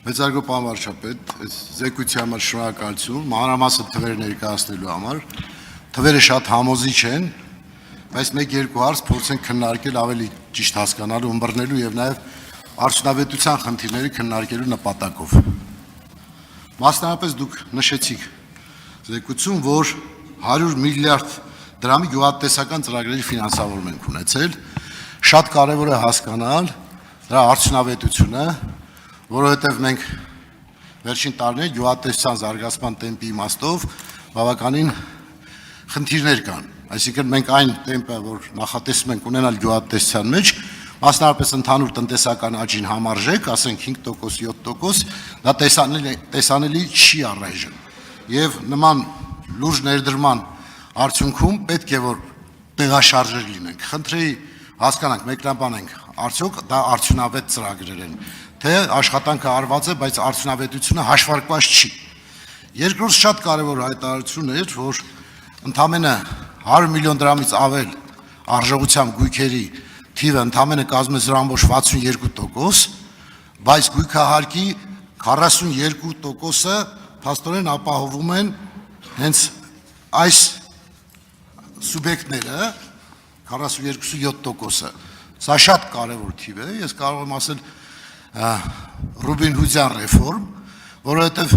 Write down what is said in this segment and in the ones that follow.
Մեծարգո պարոն վարչապետ, այս զեկույցի համար շնորհակալություն, մանրամասն թվեր ներկայացնելու համար։ Թվերը շատ համոզիչ են, բայց 1-2 հարց փորձենք քննարկել ավելի ճիշտ հասկանալու, ըմբռնելու եւ նաեւ արդյունավետության խնդիրների քննարկելու նպատակով։ Մասնավորապես դուք նշեցիք զեկույցում, որ 100 միլիարդ դրամի գյուղատնտեսական ծրագրերի ֆինանսավորում ենք ունեցել, շատ կարևոր է հասկանալ դրա արդյունավետությունը, որովհետև մենք վերջին տարիներին գյուղատնտեսության զարգացման տեմպի իմաստով բավականին խնդիրներ կան։ Այսինքն մենք այն տեմպը, որ նախատեսում ենք ունենալ գյուղատնտեսության մեջ, մասնավորապես ընդհանուր տնտեսական աճին համարժեք, ասենք 5%, 7%, դա տեսանելի չի առայժմ։ Եվ նման լուրջ ներդրման արդյունքում պետք է որ տեղաշարժեր լինենք։ Խնդրեի հասկանանք, մեկնաբանենք, արդյոք դա արդյունավետ ծրագրեր են, թե աշխատանքը արված է, բայց արդյունավետությունը հաշվարկված չի։ Երկրորդ շատ կարևոր հայտարարություն էր, որ ընդամենը 100 միլիոն դրամից ավել արժողությամբ գույքերի թիվը ընդամենը կազմում է 0.62%, բայց գույքահարկի 42%-ը փաստորեն ապահովում են հենց այս սուբյեկտները, 42.7%-ը։ Սա շատ կարևոր թիվ է, ես կարող եմ ասել Ռուբին Հուդյան ռեֆորմ, որովհետև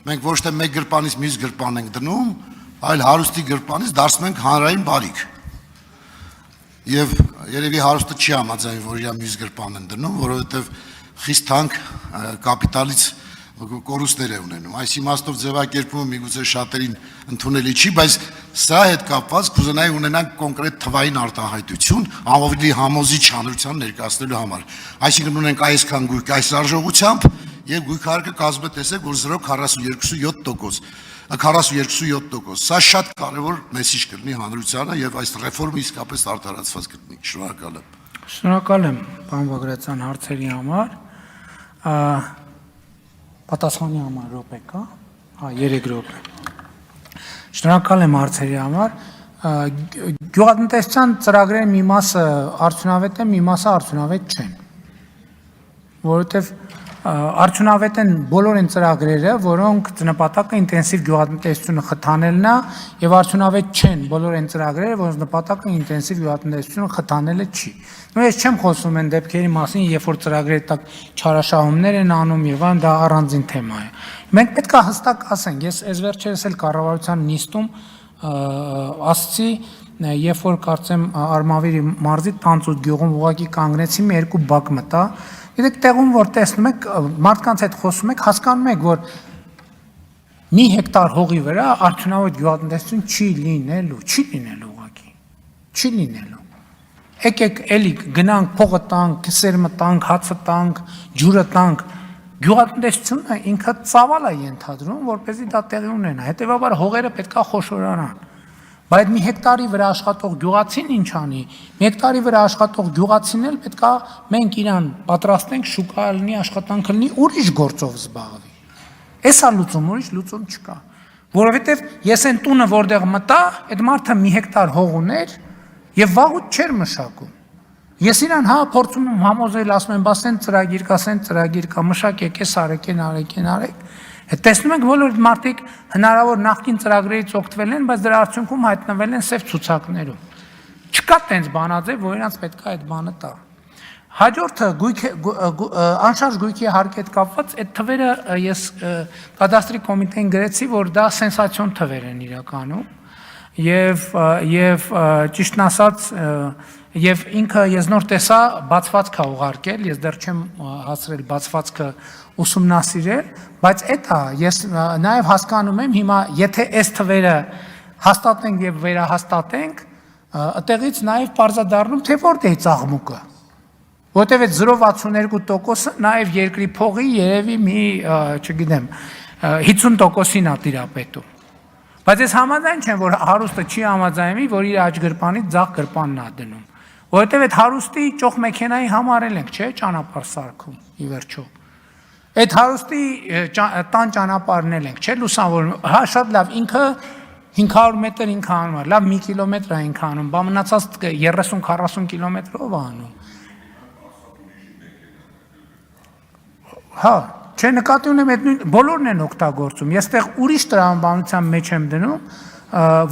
մենք ոչ թե մեկ գրպանից մյուս գրպան ենք դնում, այլ հարուստի գրպանից դարձնում ենք հանրային բարիք։ Եվ երևի հարուստը չի համաձայն, որ իր մյուս գրպան են դնում, որովհետև խիստ թանկ կապիտալից կորուստներ է ունենում։ Այս իմաստով ձևակերպումը միգուցե շատերին ընդունելի չի, բայց սա հետ կապված կուզենայի ունենանք կոնկրետ թվային արտահայտություն, ավելի համոզիչ հանրության ներկայացնելու համար։ Այսինքն ունենք այսքան գույք այս արժողությամբ եւ գույքարկը կազմում է տեսեք, որ 0.42%, 42.7%։ Սա շատ կարևոր մեսիջ կլինի հանրությանը եւ այս ռեֆորմը իսկապես արտարացված կլինի։ Շնորհակալ եմ։ Շնորհակալ եմ, պարոն Բագրատյան, հարցերի համար։ Պատասխանի համար րոպե կա, 3 րոպե։ Շնորհակալ եմ հարցերի համար։ Գյուղատնտեսության ծրագրերի մի մասը արդյունավետ է, մի մասը արդյունավետ չեն։ Որովհետև արդյունավետ են բոլոր այն ծրագրերը, որոնք նպատակը ինտենսիվ գյուղատնտեսությունը խթանելն է, եւ արդյունավետ չեն բոլոր այն ծրագրերը, որոնց նպատակը ինտենսիվ գյուղատնտեսությունը խթանելը չի։ Նույն ես չեմ խոսում այն դեպքերի մասին, երբ որ ծրագրերի տակ չարաշահումներ են անում եւ այն դա առանձին թեմա է։ Մենք պետք է հստակ ասենք, ես այս վերջերս էլ կառավարության նիստում ասացի, երբ որ կարծեմ Արմավիրի մարզի 18 գյուղում ուղղակի կանգնեցի, մի երկու բակ մտա։ Գիտեք, տեղում որ տեսնում եք, մարդկանց հետ խոսում եք, հասկանում եք, որ մի հեկտար հողի վրա արդյունավետ գյուղատնտեսություն չի լինելու ուղղակի։ Չի լինելու։ Եկեք էլի գնանք փողը տանք, քսերը մտանք, հացը տանք, ջուրը տանք։ Գյուղատնտեսությունը ինքը ծավալ է ենթադրում, որպեսզի դա տեղի ունենա։ Հետևաբար հողերը պետքա խոշորանան։ Բայց մի հեկտարի վրա աշխատող գյուղացին ինչ անի։ Մի հեկտարի վրա աշխատող գյուղացին էլ պետքա մենք իրան պատրաստենք շուկա լինի, աշխատանքը լինի, ուրիշ գործով զբաղվի։ Էսա լուծում, ուրիշ լուծում չկա։ Որովհետև ես այն տունը որտեղ մտա, այդ մարդը մի հեկտար հող ուներ եւ վաղուց չէր մշակում։ Ես իրան փորձում եմ համոզել, ասում եմ, բաս այն ծրագիր կա, մշակեք, էս արեք։ Տեսնում ենք բոլոր մարդիկ հնարավոր նախկին ծրագրերից օգտվել են, բայց դրա արդյունքում հայտնվել են սև ցուցակներում։ Չկա տենց բանաձև, որ իրանց պետք է այդ բանը տա։ Հաջորդը անշարժ գույքի հարկի հետ կապված այդ թվերը ես կադաստրի կոմիտեին գրեցի, որ դա սենսացիոն թվեր են իրականում եւ ճիշտն ասած եւ ինքը ես նոր տեսա բացվածք է ուղարկել, ես դեռ չեմ հասցրել բացվածքը ուսումնասիրել, բայց էտա ես նաեւ հասկանում եմ հիմա եթե այս թվերը հաստատենք եւ վերահաստատենք, այդտեղից նաեւ պարզադառնում թե որտե՞ղ է աղմուկը։ Որտեւ այդ 0.62%-ը նաեւ երկրի փողի երևի մի, չգիտեմ, 50%-ին է տիրապետում։ Բայց ես համաձայն չեմ, որ հարուստը չի համաձայնվի, որ իր աջ գրպանից ձախ գրպանն է դնում։ Որովհետև այդ հարուստի ճոխ մեքենայի համարել ենք, չէ՞, ճանապարհ սարքում, ի վերջո։ Այդ հարուստի տան ճանապարհն ենք, չէ՞, լուսավորում։ Հա, շատ լավ, ինքը 500 մետր ինքը անում է, լավ 1 կիլոմետր է ինքը անում, բա մնացած 30-40 կիլոմետրով է անում։ Հա, չէ նկատի ունեմ այդ նույն բոլորն են օգտագործում։ Ես այդտեղ ուրիշ տրամաբանության մեջ եմ դնում,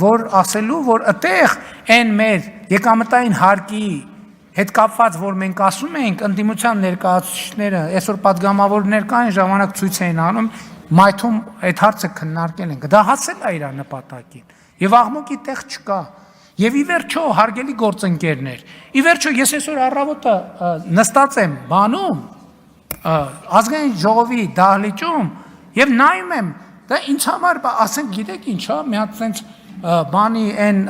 որ ասելու, որ այդտեղ այն մեր եկամտային հարկի հետ կապված, որ մենք ասում ենք, ընդդիմության ներկայացուցիչները, այսօր պատգամավորներ կային, ժամանակ ցույց էին անում, մայթում այդ հարցը քննարկել ենք։ Դա հասել է իր նպատակին։ Եվ աղմուկի տեղ չկա։ Եվ ի վերջո, հարգելի գործընկերներ, ի վերջո ես այսօր առավոտը նստած եմ բանում ազգային ժողովի դահլիճում եւ նայում եմ, դա ինձ համար, ասենք, գիտեք ինչ, հա, մի հատ sense բանի այն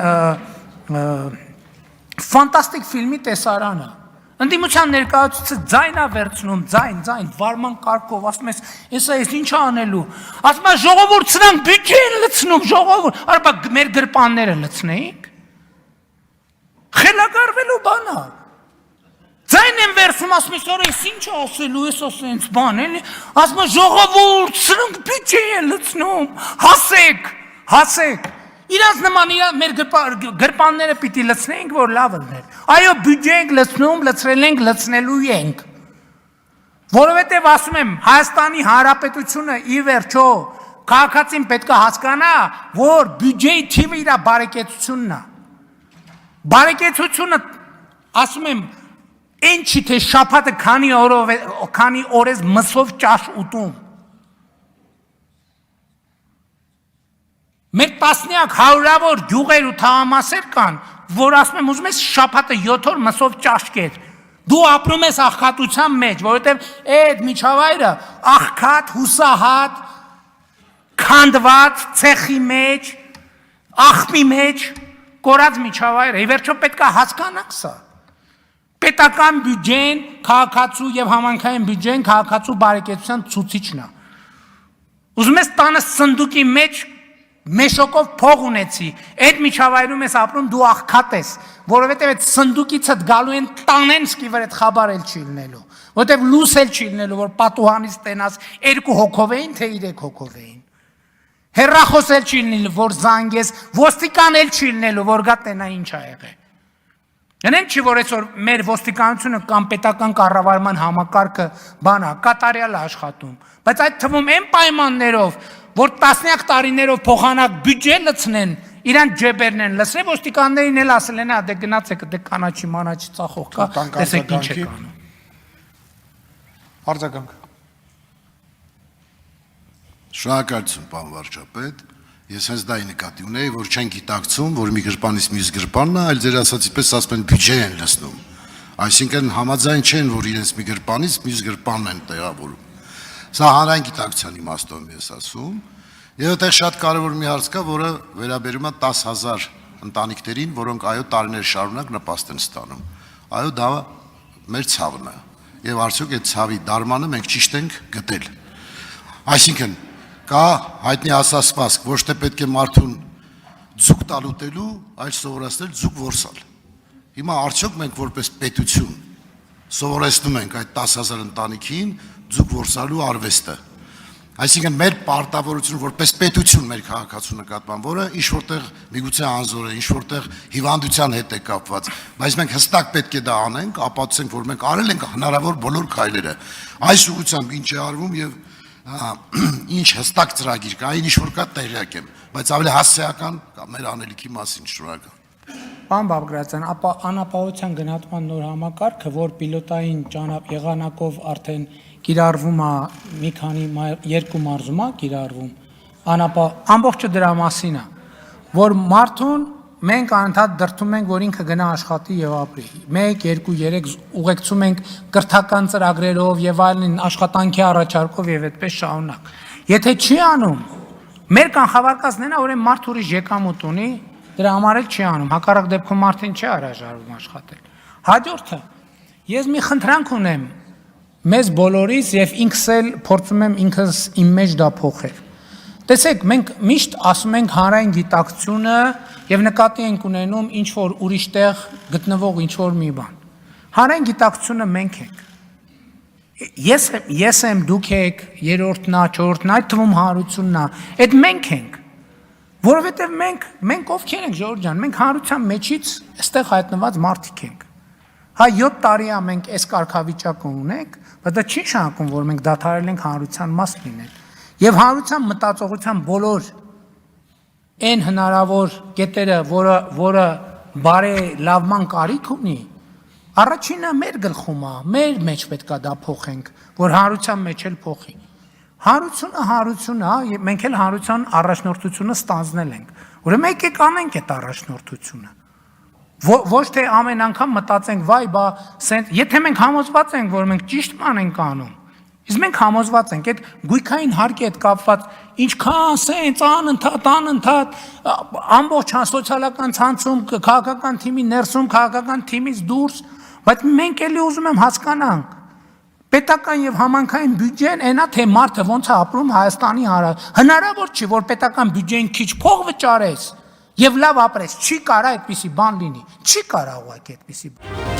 ֆանտաստիկ ֆիլմի տեսարանը։ Ընդդիմության ներկայացուցիչը ձայնա վերցնում, ձայն, վարման կարգով, ասում ես, ես ինչ անելու։ Ասում է ժողովուրդ սրանք բյուջե են լցնում, ժողովուրդ, արբա մեր գրպանները լցնեինք։ Խելագարվելու բան է։ Ձայն են վերցնում, ասում ես, արա ես ինչ ասելու, ես ասենց բան էլի, ասում է ժողովուրդ սրանք բյուջե են լցնում, հասեք։ Իրանց նման մեր գրպանները պիտի լցնենք, որ լավ լներ։ Այո, բյուջե ենք լցնում, լցրել ենք, լցնելու ենք։ Որովհետև ասում եմ, Հայաստանի Հանրապետությունը ի վերջո քաղաքացին պետք է հասկանա, որ բյուջեի թիվը իր բարեկեցությունն է։ Բարեկեցությունը, ասում եմ, այն չի թե շաբաթը քանի օրես մսով ճաշ ուտում։ Մեր տասնյակ հարյուրավոր գյուղեր ու թաղամասեր կան, որ ասում եմ ուզում ես շաբաթը 7 օր մսով ճաշկեր։ Դու ապրում ես աղքատության մեջ, որովհետև այդ միջավայրը աղքատ, հուսահատ, քանդված, ցեխի մեջ, աղբի մեջ կորած միջավայրը։ Ի վերջո պետք է հասկանաք սա։ Պետական բյուջեն, քաղաքացու եւ համայնքային բյուջեն քաղաքացու բարեկեցության ցուցիչն է։ Ուզում ես տանը սնդուկի մեջ մեշոկով փող ունեցի, այդ միջավայրում ես ապրում, դու աղքատ ես, որովհետև այդ սնդուկիցդ գալու են տանեն սկիվր այդ խաբար էլ չի լինելու, որովհետև լույս էլ չի լինելու, որ պատուհանից տենաս 2 հոգով էին, թե 3 հոգով էին, հեռախոս էլ չի լինելու, որ զանգես, ոստիկան էլ չի լինելու, որ գա տենա ինչ ա եղել։ Գնենք չի, որ այսօր մեր ոստիկանությունը կամ պետական կառավարման համակարգը բան է, կատարյալ է աշխատում, բայց այդ թվում այն պայմաններով, որ տասնյակ տարիներով փոխանակ բյուջե լցնեն, իրան ջեբերն են լսել, ոստիկաններին էլ ասել են, դե գնացեք, դե կանաչի մանաչի ծախող կա, տեսեք ինչ եք անում։ Արձագանք։ Շնորհակալություն, պարոն վարչապետ։ Ես հենց դա նկատի ունեի, որ չեն գիտակցում, որ մի գրպանից մյուս գրպանն է, այլ ձեր ասածի պես ասում են բյուջե են լցնում։ Այսինքն համաձայն չեն, որ իրենց մի գրպանից մյուս գրպանն են տեղավորում։ Սա հանրային գիտակցության իմաստով ես ասում, եւ այդտեղ շատ կարեւոր մի հարց կա, որը վերաբերում է 10,000 ընտանիքներին, որոնք այո տարիներ շարունակ նպաստ են ստանում։ Այո, դա մեր ցավն է։ Եվ արդյոք այդ ցավի դարմանը մենք ճիշտ ենք գտել։ Այսինքն կա հայտնի ասացվածք, ոչ թե պետք է մարդուն ձուկ տալ ուտելու, այլ սովորացնել ձուկ որսալ։ Հիմա արդյոք մենք որպես պետություն սովորեցնում ենք այդ 10,000 ընտանիքին ձուկ որսալու արվեստը։ Այսինքն մեր պարտավորությունը որպես պետություն մեր քաղաքացու նկատմամբ, որը ինչ որտեղ միգուցե անզոր է, ինչ որտեղ հիվանդության հետ է կապված, բայց մենք հստակ պետք է դա անենք, ապացուցենք, որ մենք արել ենք հնարավոր բոլոր քայլերը։ Այս ուղղությամբ ինչ է արվում եւ ինչ հստակ ծրագիր կա, ինչ որ կա տեղյակ եմ, բայց ավելի հասցեական կա մեր անելիքի մասին շնորհակալ։ Պարոն Բաբկրացյան, ապա անապահովության գնահատման նոր համակարգը, որ պիլոտային եղանակով արդեն կիրառվում է մի քանի 2 մարզում է կիրառվում, ամբողջը դրա մասին է, որ մարդուն մենք անընդհատ դրդում ենք, որ ինքը գնա աշխատի եւ ապրի։ 1, 2, 3 ուղեկցում ենք կրթական ծրագրերով եւ այլն աշխատանքի առաջարկով եւ այդպես շարունակ։ Եթե չի անում, մեր կանխավարկածն է, որ այն մարդ ուրիշ եկամուտ ունի, դրա համար էլ չի անում, հակառակ դեպքում մարդին չի հրաժարվում աշխատել։ Հաջորդը, ես մի խնդրանք ունեմ մեզ բոլորից եւ ինքս էլ փորձում եմ ինքս իմ մեջ դա փոխել։ Տեսեք, մենք միշտ ասում ենք հանրային գիտակցությունը եւ նկատի ենք ունենում ինչ որ ուրիշ տեղ գտնվող ինչ որ մի բան։ Հանրային գիտակցությունը մենք ենք։ Ես եմ, դուք եք, երրորդն է, չորրորդն է, այդ թվում հանրությունն է, այդ մենք ենք։ Որովհետեւ մենք ովքեր ենք, Ժորժ ջան, մենք հանրության մեջից այստեղ հայտնված մարդիկ ենք։ Հա 7 տարի է մենք այս կարգավիճակը ունենք, բայց դա չի նշանակում, որ մենք դադարել ենք հանրության մաս լինել։ Եվ հանրության մտածողության բոլոր այն հնարավոր կետերը, որը բարելավման կարիք ունի, առաջինը մեր գլխում է, մեր մեջ պետքա դա փոխենք, որ հանրության մեջ էլ փոխի։ Հանրությունը, մենք էլ հանրության առաջնորդությունը ստանձնել ենք։ Ուրեմն եկեք անենք այդ առաջնորդությունը։ Ոչ թե ամեն անգամ մտածենք, վայ, բա, եթե մենք համոզված ենք, որ մենք ճիշտ բան ենք անում, իսկ մենք համոզված ենք, այդ գույքային հարկի հետ կապված ինչքան սենց անընդհատ ամբողջ սոցիալական ցանցում, քաղաքական թիմի ներսում, քաղաքական թիմից դուրս, բայց մենք էլի ուզում եմ հասկանանք, պետական եւ համանքային բյուջեն այնա թե մարդը ոնց է ապրում Հայաստանի հնարավոր չի, որ պետական բյուջեին քիչ փող վճարես եւ լավ ապրես, չի կարա այդպիսի բան լինի, չի կարա ուղղակի այդպիսի բան։